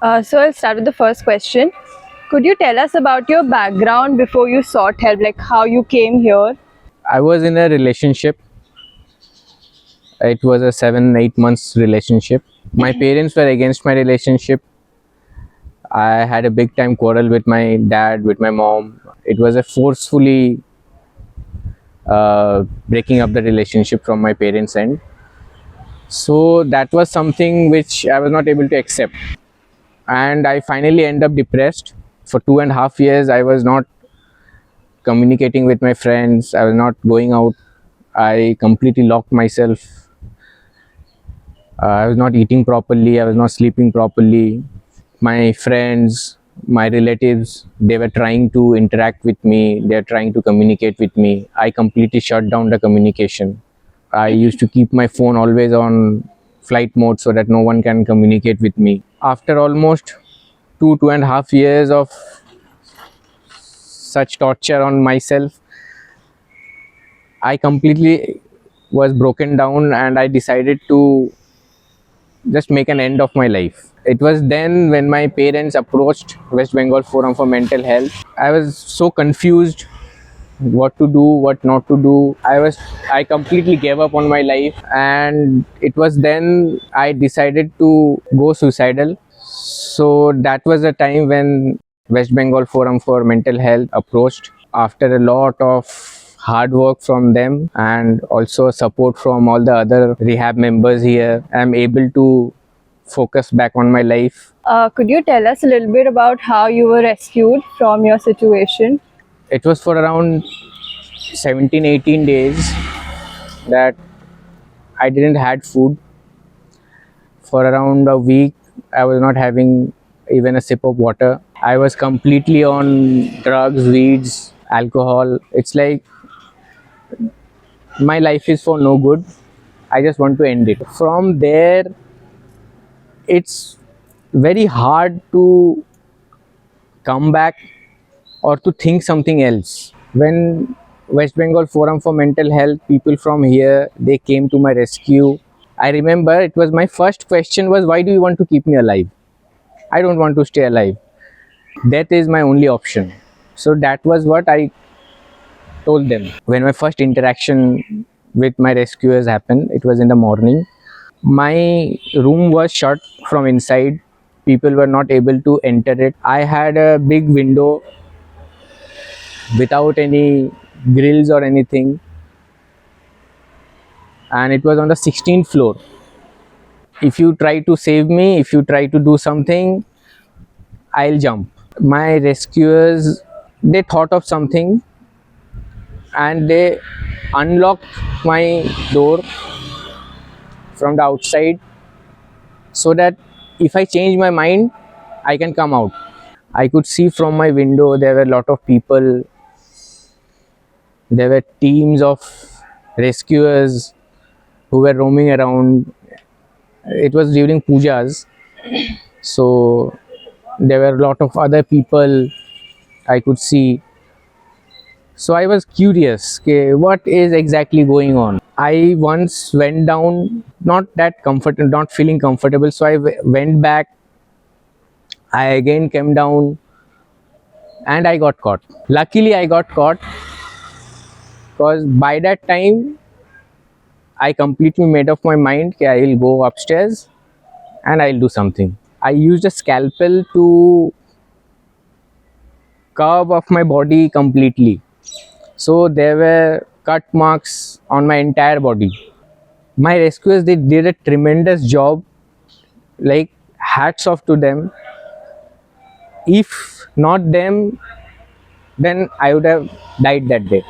So I'll start with the first question. Could you tell us about your background before you sought help, like how you came here? I was in a relationship. It was a 7-8 months relationship. My parents were against my relationship. I had a big time quarrel with my dad, with my mom. It was a forcefully breaking up the relationship from my parents' end. So that was something which I was not able to accept. And I finally end up depressed. For 2.5 years, I was not communicating with my friends. I was not going out. I completely locked myself. I was not eating properly. I was not sleeping properly. My friends, my relatives, they were trying to interact with me. They're trying to communicate with me. I completely shut down the communication. I used to keep my phone always on flight mode so that no one can communicate with me. After almost 2.5 years of such torture on myself, I completely was broken down and I decided to just make an end of my life. It was then when my parents approached West Bengal Forum for Mental Health. I was so confused what to do, what not to do. I completely gave up on my life, and it was then I decided to go suicidal. So that was the time when West Bengal Forum for Mental Health approached. After a lot of hard work from them and also support from all the other rehab members here, I'm able to focus back on my life. Could you tell us a little bit about how you were rescued from your situation? It was for around 17-18 days that I didn't had food. For around a week, I was not having even a sip of water. I was completely on drugs, weeds, alcohol. It's like my life is for no good. I just want to end it. From there, it's very hard to come back or to think something else. When West Bengal Forum for Mental Health people from here, they came to my rescue. I remember it was my first question was, why do you want to keep me alive? I don't want to stay alive. Death is my only option. So that was what I told them. When my first interaction with my rescuers happened, it was in the morning. My room was shut from inside. People were not able to enter it. I had a big window without any grills or anything, and it was on the 16th floor. If you try to save me, if you try to do something, I'll jump. My rescuers, they thought of something and they unlocked my door from the outside so that if I change my mind, I can come out. I could see from my window there were a lot of people. There were teams of rescuers who were roaming around. It was during pujas, so there were a lot of other people I could see. So I was curious, okay, what is exactly going on? I once went down, not that comfortable, not feeling comfortable. So I went back. I again came down, and I got caught. Luckily, I got caught because by that time I completely made up my mind. Okay, I will go upstairs and I'll do something. I used a scalpel to carve off my body completely. So there were cut marks on my entire body. My rescuers, they did a tremendous job. Like, hats off to them. If not them, then I would have died that day.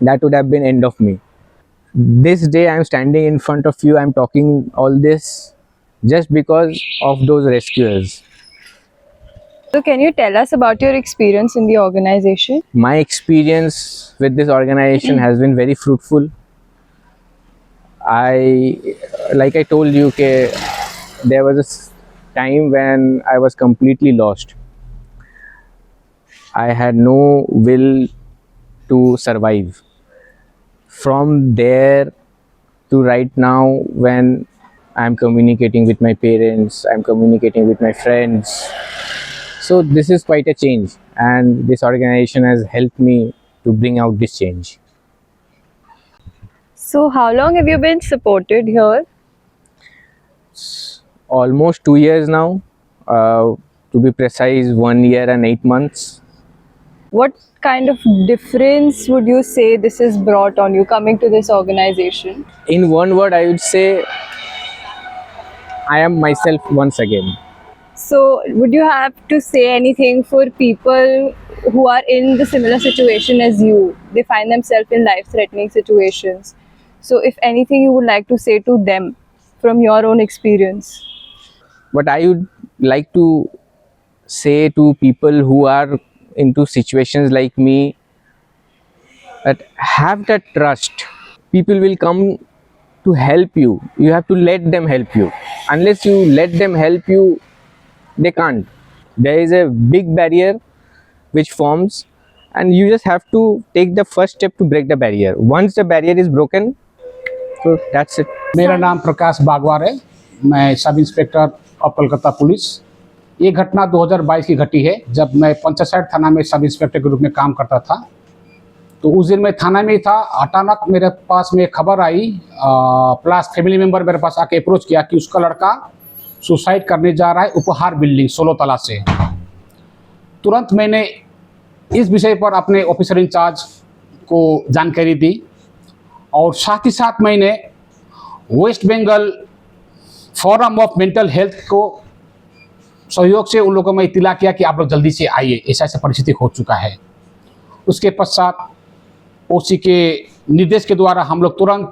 That would have been end of me. This day I'm standing in front of you, I'm talking all this just because of those rescuers. So, can you tell us about your experience in the organization? My experience with this organization has been very fruitful. I, like I told you, okay, there was a time when I was completely lost. I had no will to survive. From there to right now, when I'm communicating with my parents, I'm communicating with my friends. So this is quite a change, and this organization has helped me to bring out this change. So, how long have you been supported here? Almost 2 years now, to be precise, 1 year and 8 months. What kind of difference would you say this has brought on you coming to this organization? In one word, I would say I am myself once again. So, would you have to say anything for people who are in the similar situation as you? They find themselves in life threatening situations. So, if anything you would like to say to them from your own experience? But I would like to say to people who are into situations like me that have that trust. People will come to help you. You have to let them help you. Unless you let them help you, they can't. There is a big barrier which forms, and you just have to take the first step to break the barrier. Once the barrier is broken, so that's it. मेरा नाम प्रकाश बागवार है। मैं sub inspector of Calcutta police. ये घटना 2022 की घटी है, जब मैं पंचायत थाना में सब इंस्पेक्टर के रूप में काम करता था। तो उस दिन मैं थाना में ही था, अचानक मेरे पास में खबर आई, प्लस फैमिली मेम्बर मेरे पास आके अप्रोच किया कि उसका लड़का सुसाइड करने जा रहा है उपहार बिल्डिंग 16 तला से। तुरंत मैंने इस विषय पर अपने ऑफिसर इंचार्ज को जानकारी दी, और साथ ही साथ मैंने West Bengal Forum of Mental Health को सहयोग से उन लोगों को मैं इत्तला किया कि आप लोग जल्दी से आइए, ऐसा ऐसा परिस्थिति हो चुका है। उसके पश्चात ओसी के निर्देश के द्वारा हम लोग तुरंत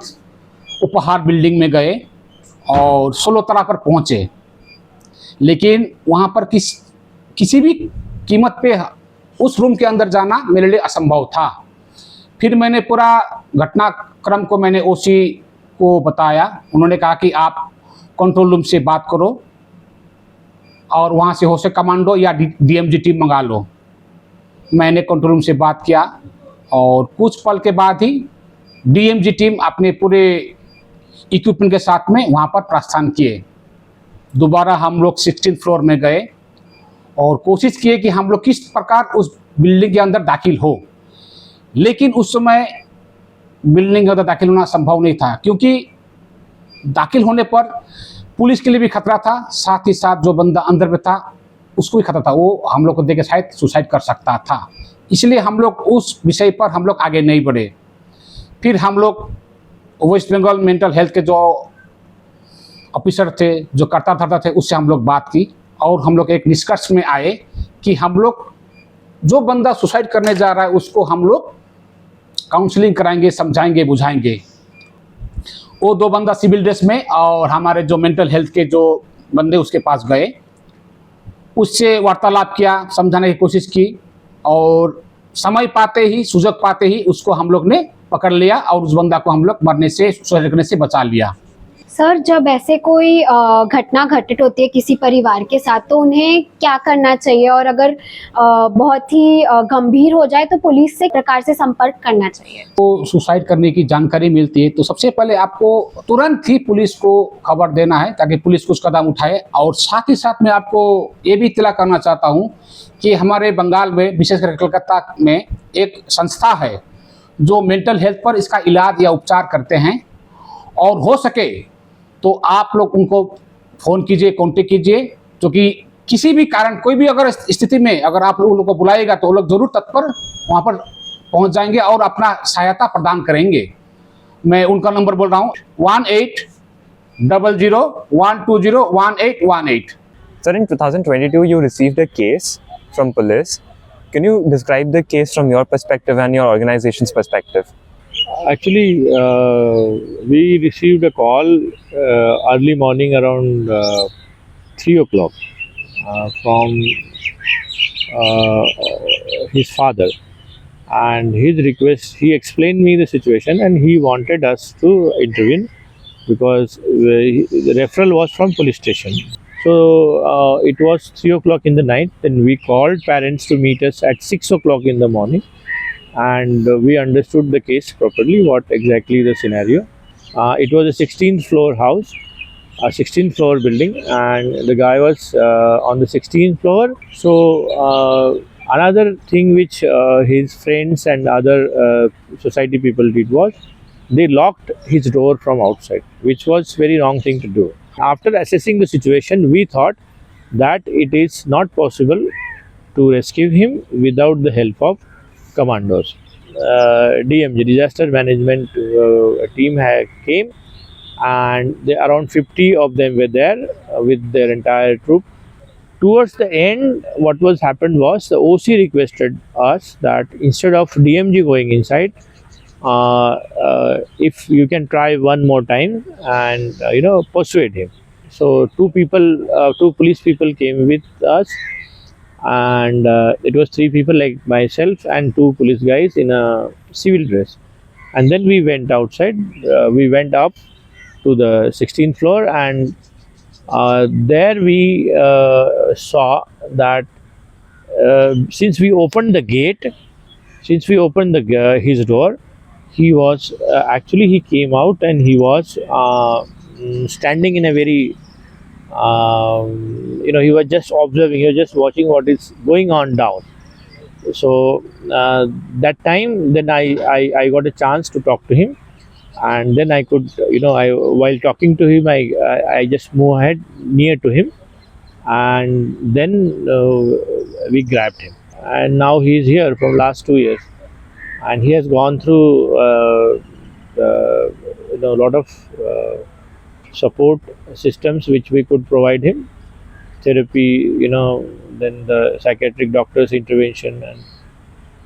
उपहार बिल्डिंग में गए और 16 तला पर पहुँचे, लेकिन वहाँ पर किसी भी कीमत पे उस रूम के अंदर जाना मेरे लिए असंभव था। फिर मैंने पूरा घटनाक्रम को मैंने ओसी को बताया। उन्होंने कहा कि आप कंट्रोल रूम से बात करो और वहाँ से हो से कमांडो या डीएमजी टीम मंगा लो। मैंने कंट्रोल रूम से बात किया और कुछ पल के बाद ही डीएमजी टीम अपने पूरे इक्विपमेंट के साथ में वहाँ पर प्रस्थान किए। दोबारा हम लोग 16th फ्लोर में गए और कोशिश किए कि हम लोग किस प्रकार उस बिल्डिंग के अंदर दाखिल हो, लेकिन उस समय बिल्डिंग के अंदर दाखिल होना संभव नहीं था, क्योंकि दाखिल होने पर पुलिस के लिए भी खतरा था, साथ ही साथ जो बंदा अंदर में था उसको भी खतरा था, वो हम लोग को देख के शायद सुसाइड कर सकता था। इसलिए हम लोग उस विषय पर हम लोग आगे नहीं बढ़े। फिर हम लोग वेस्ट बंगाल मेंटल हेल्थ के जो ऑफिसर थे, जो करता धरता थे, उससे हम लोग बात की और हम लोग एक निष्कर्ष में आए कि हम लोग जो बंदा सुसाइड करने जा रहा है उसको हम लोग काउंसलिंग कराएंगे, समझाएंगे, बुझाएंगे। वो 2 बंदा सिविल ड्रेस में और हमारे जो मेंटल हेल्थ के जो बंदे उसके पास गए, उससे वार्तालाप किया, समझाने की कोशिश की, और समय पाते ही, सुजग पाते ही उसको हम लोग ने पकड़ लिया और उस बंदा को हम लोग मरने से, सुसाइड करने से बचा लिया। सर, जब ऐसे कोई घटना घटित होती है किसी परिवार के साथ, तो उन्हें क्या करना चाहिए, और अगर बहुत ही गंभीर हो जाए तो पुलिस से प्रकार से संपर्क करना चाहिए? तो सुसाइड करने की जानकारी मिलती है तो सबसे पहले आपको तुरंत ही पुलिस को खबर देना है, ताकि पुलिस कुछ कदम उठाए। और साथ ही साथ मैं आपको ये भी इत्तला करना चाहता हूँ कि हमारे बंगाल में, विशेषकर कलकत्ता में, एक संस्था है जो मेंटल हेल्थ पर इसका इलाज या उपचार करते हैं, और हो सके तो आप लोग उनको फ़ोन कीजिए, कॉन्टेक्ट कीजिए, क्योंकि किसी भी कारण, कोई भी अगर स्थिति में अगर आप लोगों को बुलाएगा तो वो लोग जरूर तत्पर वहाँ पर पहुँच जाएंगे और अपना सहायता प्रदान करेंगे। मैं उनका नंबर बोल रहा हूँ, 1800-120-11818। Sir, in 2022, you received a case from police. Can you describe the case from your perspective and your organization's perspective? Actually, we received a call early morning around 3 o'clock from his father, and his request, he explained me the situation and he wanted us to intervene because the referral was from police station. So it was 3 o'clock in the night, and we called parents to meet us at 6 o'clock in the morning, and we understood the case properly, what exactly the scenario. It was a 16th floor house, a 16th floor building, and the guy was on the 16th floor. So another thing which his friends and other society people did was they locked his door from outside, which was very wrong thing to do. After assessing the situation, we thought that it is not possible to rescue him without the help of commandos. DMG, disaster management team came, and around 50 of them were there with their entire troop. Towards the end, what was happened was the OC requested us that instead of DMG going inside, if you can try one more time and persuade him. So two police people came with us, and it was three people like myself and two police guys in a civil dress. And then we went outside. We went up to the 16th floor, and there we saw that since we opened the gate, his door, he was actually he came out, and he was standing in a very he was just observing, he was just watching what is going on down. So that time, then I got a chance to talk to him, and then I could, while talking to him, I just moved ahead near to him, and then we grabbed him, and now he is here from last 2 years, and he has gone through a lot of support systems which we could provide him, therapy, then the psychiatric doctor's intervention, and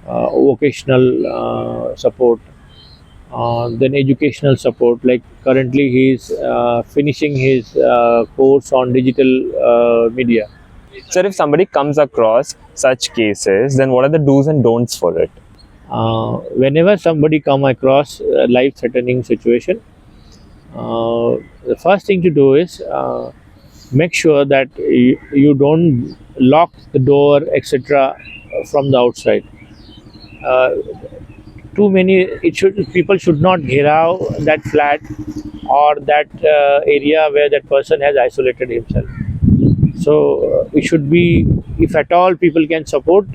vocational support, then educational support. Like currently he is finishing his course on digital media. Sir, if somebody comes across such cases, then what are the do's and don'ts for it? Whenever somebody come across a life-threatening situation, the first thing to do is make sure that you don't lock the door, etc., from the outside. Too many, people should not gherav that flat or that area where that person has isolated himself. So it should be, if at all people can support,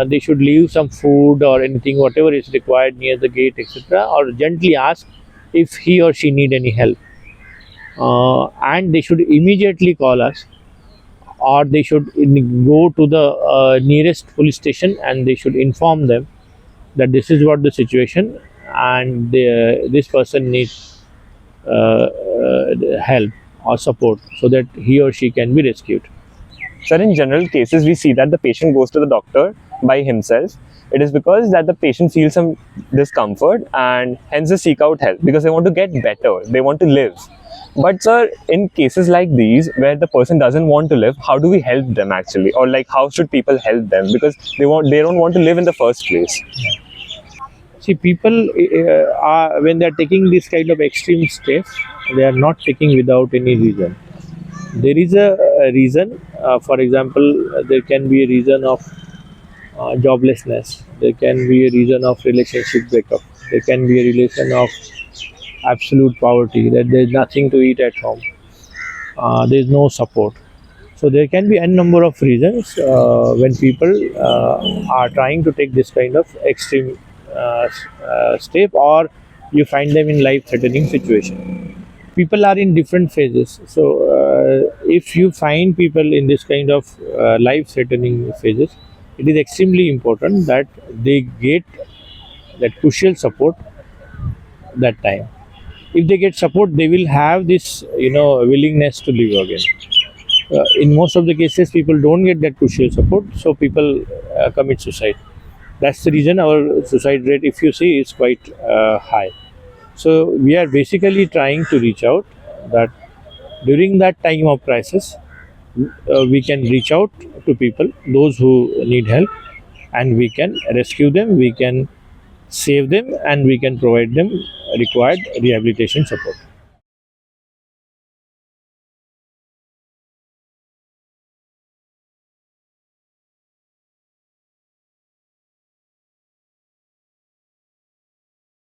they should leave some food or anything, whatever is required near the gate, etc., or gently ask if he or she need any help. And they should immediately call us, or they should go to the nearest police station, and they should inform them that this is what the situation, and this person needs help or support, so that he or she can be rescued. Sir, in general cases, we see that the patient goes to the doctor by himself. It is because that the patient feels some discomfort, and hence they seek out help because they want to get better, they want to live. But sir, in cases like these where the person doesn't want to live, how do we help them actually, or like how should people help them, because they don't want to live in the first place? See, people when they are taking this kind of extreme steps, they are not taking without any reason. There is a reason. For example, there can be a reason of joblessness. There can be a reason of relationship breakup. There can be a reason of absolute poverty, that there is nothing to eat at home. There is no support. So there can be a number of reasons when people are trying to take this kind of extreme step, or you find them in life-threatening situation. People are in different phases. So if you find people in this kind of life-threatening phases, it is extremely important that they get that crucial support that time. If they get support, they will have this willingness to live again. In most of the cases, people don't get that crucial support, so people commit suicide. That's the reason our suicide rate, if you see, is quite high. So we are basically trying to reach out that during that time of crisis, we can reach out to people, those who need help, and we can rescue them, we can save them, and we can provide them required rehabilitation support.